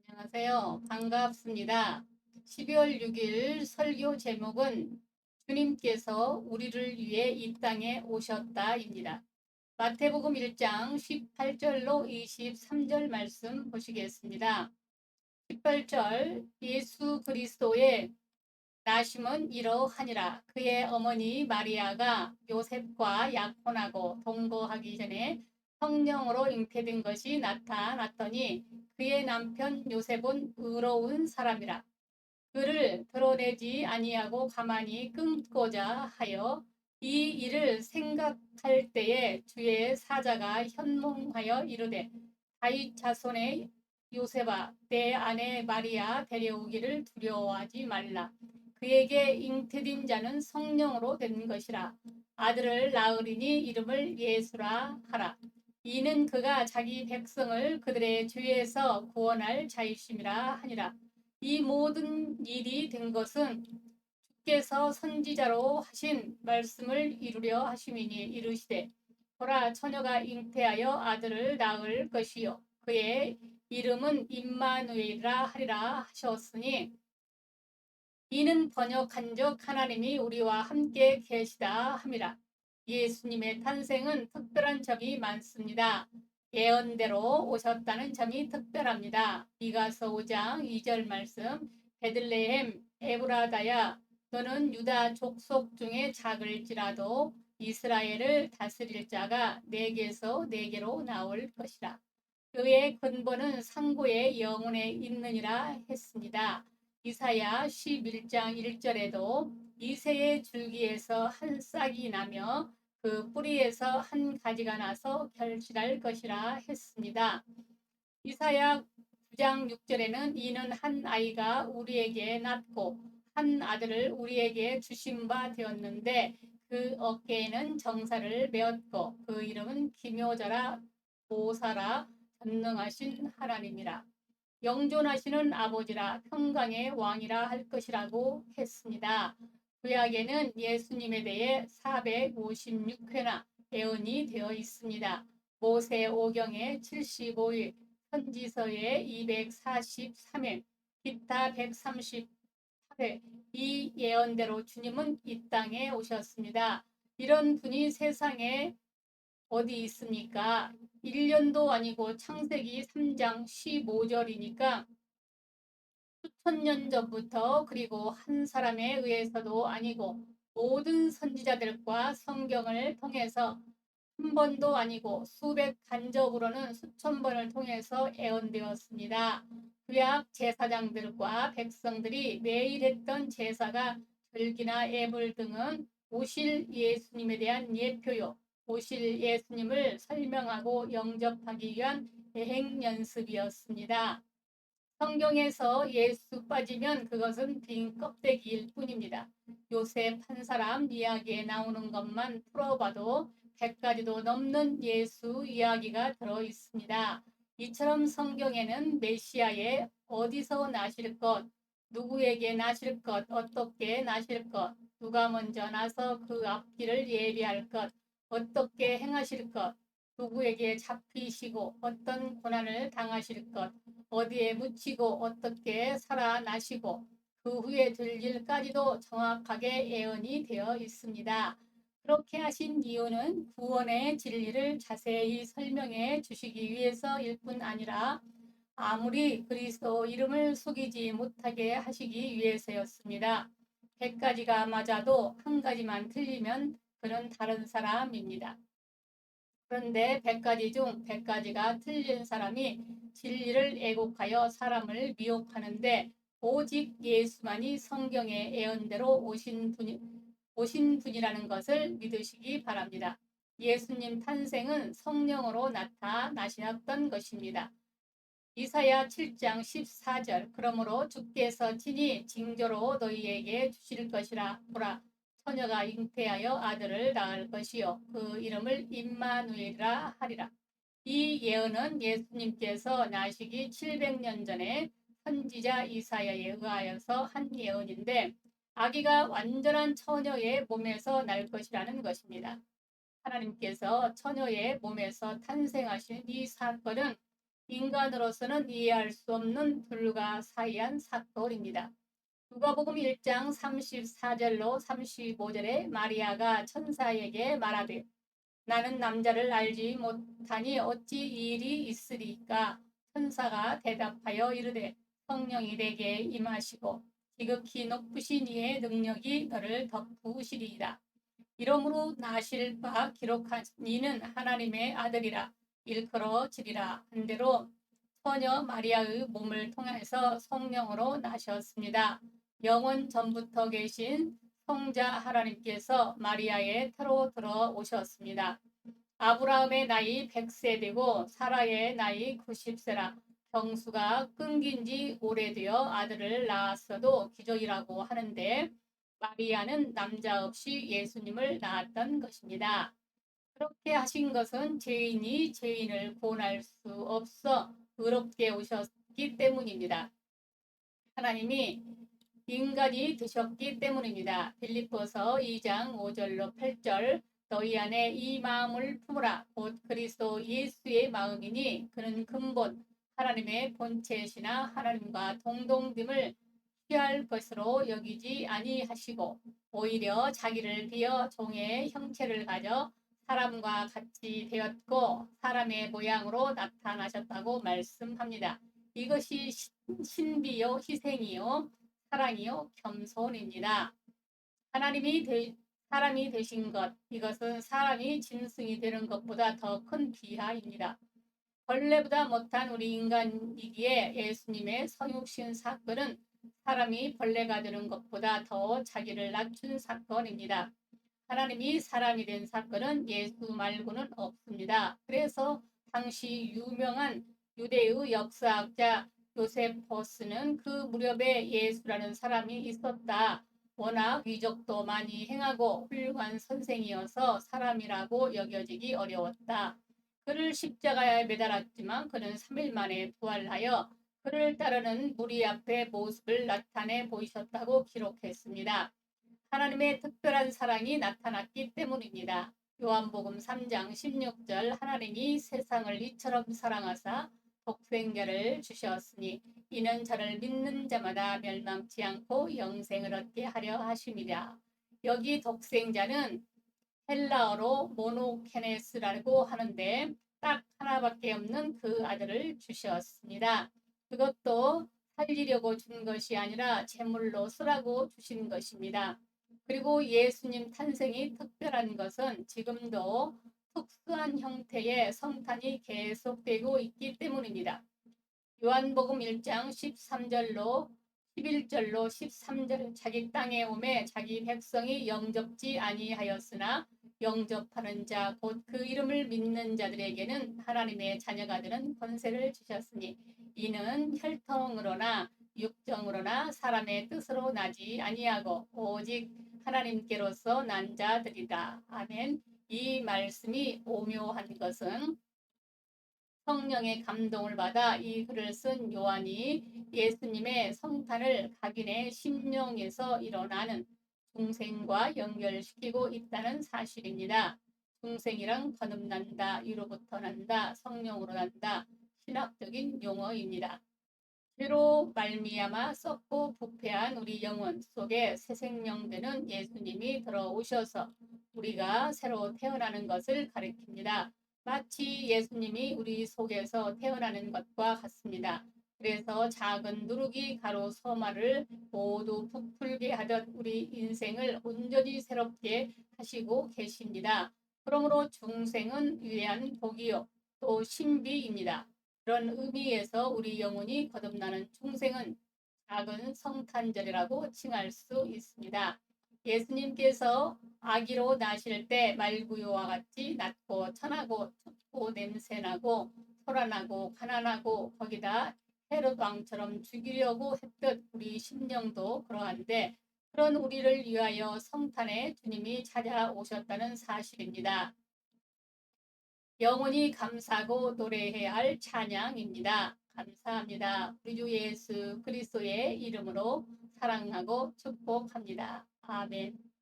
안녕하세요. 반갑습니다. 12월 6일 설교 제목은 주님께서 우리를 위해 이 땅에 오셨다입니다. 마태복음 1장 18절로 23절 말씀 보시겠습니다. 18절 예수 그리스도의 나심은 이러하니라. 그의 어머니 마리아가 요셉과 약혼하고 동거하기 전에 성령으로 잉태된 것이 나타났더니 그의 남편 요셉은 의로운 사람이라. 그를 드러내지 아니하고 가만히 끊고자 하여 이 일을 생각할 때에 주의 사자가 현몽하여 이르되 다윗 자손의 요셉아 내 아내 마리아 데려오기를 두려워하지 말라. 그에게 잉태된 자는 성령으로 된 것이라. 아들을 낳으리니 이름을 예수라 하라. 이는 그가 자기 백성을 그들의 죄에서 구원할 자이심이라 하니라. 이 모든 일이 된 것은 주께서 선지자로 하신 말씀을 이루려 하심이니 이르시되 보라 처녀가 잉태하여 아들을 낳을 것이요 그의 이름은 임마누엘이라 하리라 하셨으니 이는 번역한즉 하나님이 우리와 함께 계시다 함이라. 예수님의 탄생은 특별한 점이 많습니다. 예언대로 오셨다는 점이 특별합니다. 미가서 5장 2절 말씀 베들레헴 에브라다야 너는 유다 족속 중에 작을지라도 이스라엘을 다스릴 자가 내게서 내게로 나올 것이라. 그의 근본은 상고의 영혼에 있느니라 했습니다. 이사야 11장 1절에도 이새의 줄기에서 한 싹이 나며 그 뿌리에서 한 가지가 나서 결실할 것이라 했습니다. 이사야 9장 6절에는 이는 한 아이가 우리에게 낳고 한 아들을 우리에게 주신 바 되었는데 그 어깨에는 정사를 메었고 그 이름은 기묘자라 보사라 전능하신 하나님이라. 영존하시는 아버지라 평강의 왕이라 할 것이라고 했습니다. 구약에는 예수님에 대해 456회나 예언이 되어 있습니다. 모세 오경에 75일, 선지서에 243회, 기타 138회 이 예언대로 주님은 이 땅에 오셨습니다. 이런 분이 세상에 어디 있습니까? 1년도 아니고 창세기 3장 15절이니까 수천 년 전부터 그리고 한 사람에 의해서도 아니고 모든 선지자들과 성경을 통해서 한 번도 아니고 수백 간접으로는 수천 번을 통해서 애언되었습니다. 구약 제사장들과 백성들이 매일 했던 제사가 절기나 예물 등은 오실 예수님에 대한 예표요. 오실 예수님을 설명하고 영접하기 위한 대행 연습이었습니다. 성경에서 예수 빠지면 그것은 빈 껍데기일 뿐입니다. 요셉 한 사람 이야기에 나오는 것만 풀어봐도 100가지도 넘는 예수 이야기가 들어 있습니다. 이처럼 성경에는 메시아의 어디서 나실 것, 누구에게 나실 것, 어떻게 나실 것, 누가 먼저 나서 그 앞길을 예비할 것, 어떻게 행하실 것, 누구에게 잡히시고 어떤 고난을 당하실 것, 어디에 묻히고 어떻게 살아나시고 그 후에 될 일까지도 정확하게 예언이 되어 있습니다. 그렇게 하신 이유는 구원의 진리를 자세히 설명해 주시기 위해서일 뿐 아니라 아무리 그리스도 이름을 속이지 못하게 하시기 위해서였습니다. 100가지가 맞아도 한 가지만 틀리면 그는 다른 사람입니다. 그런데 100가지 중 100가지가 틀린 사람이 진리를 애곡하여 사람을 미혹하는데 오직 예수만이 성경의 예언대로 오신 분이라는 것을 믿으시기 바랍니다. 예수님 탄생은 성령으로 나타나셨던 것입니다. 이사야 7장 14절 그러므로 주께서 친히 징조로 너희에게 주실 것이라 보라 처녀가 잉태하여 아들을 낳을 것이요 그 이름을 임마누엘이라 하리라. 이 예언은 예수님께서 나시기 700년 전에 선지자 이사야에 의하여서 한 예언인데 아기가 완전한 처녀의 몸에서 날 것이라는 것입니다. 하나님께서 처녀의 몸에서 탄생하신 이 사건은 인간으로서는 이해할 수 없는 불가사의한 사건입니다. 누가복음 1장 34절로 35절에 마리아가 천사에게 말하되 나는 남자를 알지 못하니 어찌 이 일이 있으리까? 천사가 대답하여 이르되 성령이 내게 임하시고 지극히 높으신 이의 능력이 너를 덮으시리이다. 이러므로 나실 바 기록한 이는 하나님의 아들이라 일컬어지리라 한 대로 처녀 마리아의 몸을 통해서 성령으로 나셨습니다. 영원 전부터 계신 성자 하나님께서 마리아의 태로 들어오셨습니다. 아브라함의 나이 100세 되고 사라의 나이 90세라 경수가 끊긴 지 오래되어 아들을 낳았어도 기적이라고 하는데 마리아는 남자 없이 예수님을 낳았던 것입니다. 그렇게 하신 것은 죄인이 죄인을 구원할 수 없어 의롭게 오셨기 때문입니다. 하나님이 인간이 되셨기 때문입니다. 빌립보서 2장 5절로 8절 너희 안에 이 마음을 품으라 곧 그리스도 예수의 마음이니 그는 근본 하나님의 본체시나 하나님과 동등됨을 취할 것으로 여기지 아니하시고 오히려 자기를 비어 종의 형체를 가져 사람과 같이 되었고 사람의 모양으로 나타나셨다고 말씀합니다. 이것이 신비요 희생이요 사랑이요 겸손입니다. 사람이 되신 것 이것은 사람이 짐승이 되는 것보다 더 큰 비하입니다. 벌레보다 못한 우리 인간이기에 예수님의 성육신 사건은 사람이 벌레가 되는 것보다 더 자기를 낮춘 사건입니다. 하나님이 사람이 된 사건은 예수 말고는 없습니다. 그래서 당시 유명한 유대의 역사학자 요세포스는 그 무렵에 예수라는 사람이 있었다. 워낙 위적도 많이 행하고 훌륭한 선생이어서 사람이라고 여겨지기 어려웠다. 그를 십자가에 매달았지만 그는 3일 만에 부활하여 그를 따르는 무리 앞에 모습을 나타내 보이셨다고 기록했습니다. 하나님의 특별한 사랑이 나타났기 때문입니다. 요한복음 3장 16절 하나님이 세상을 이처럼 사랑하사 독생자를 주셨으니 이는 저를 믿는 자마다 멸망치 않고 영생을 얻게 하려 하심이라. 여기 독생자는 헬라어로 모노케네스라고 하는데 딱 하나밖에 없는 그 아들을 주셨습니다. 그것도 살리려고 준 것이 아니라 제물로 쓰라고 주신 것입니다. 그리고 예수님 탄생이 특별한 것은 지금도 특수한 형태의 성탄이 계속되고 있기 때문입니다. 요한복음 1장 13절로 11절로 13절 자기 땅에 오매 자기 백성이 영접지 아니하였으나 영접하는 자 곧 그 이름을 믿는 자들에게는 하나님의 자녀가 되는 권세를 주셨으니 이는 혈통으로나 육정으로나 사람의 뜻으로 나지 아니하고 오직 하나님께로서 난 자들이다. 아멘. 이 말씀이 오묘한 것은 성령의 감동을 받아 이 글을 쓴 요한이 예수님의 성탄을 각인의 심령에서 일어나는 중생과 연결시키고 있다는 사실입니다. 중생이랑 거듭난다, 이로부터 난다, 성령으로 난다, 신학적인 용어입니다. 죄로 말미암아 썩고 부패한 우리 영혼 속에 새 생명 되는 예수님이 들어오셔서 우리가 새로 태어나는 것을 가리킵니다. 마치 예수님이 우리 속에서 태어나는 것과 같습니다. 그래서 작은 누룩이 가로 서마를 모두 부풀게 하듯 우리 인생을 온전히 새롭게 하시고 계십니다. 그러므로 중생은 위대한 복이요 또 신비입니다. 그런 의미에서 우리 영혼이 거듭나는 중생은 작은 성탄절이라고 칭할 수 있습니다. 예수님께서 아기로 나실 때 말구요와 같이 낮고 천하고 춥고 냄새나고 소란하고 가난하고 거기다 헤롯 왕처럼 죽이려고 했듯 우리 심령도 그러한데 그런 우리를 위하여 성탄에 주님이 찾아오셨다는 사실입니다. 영원히 감사하고 노래해야 할 찬양입니다. 감사합니다. 우리 주 예수 그리스도의 이름으로 사랑하고 축복합니다. 아멘.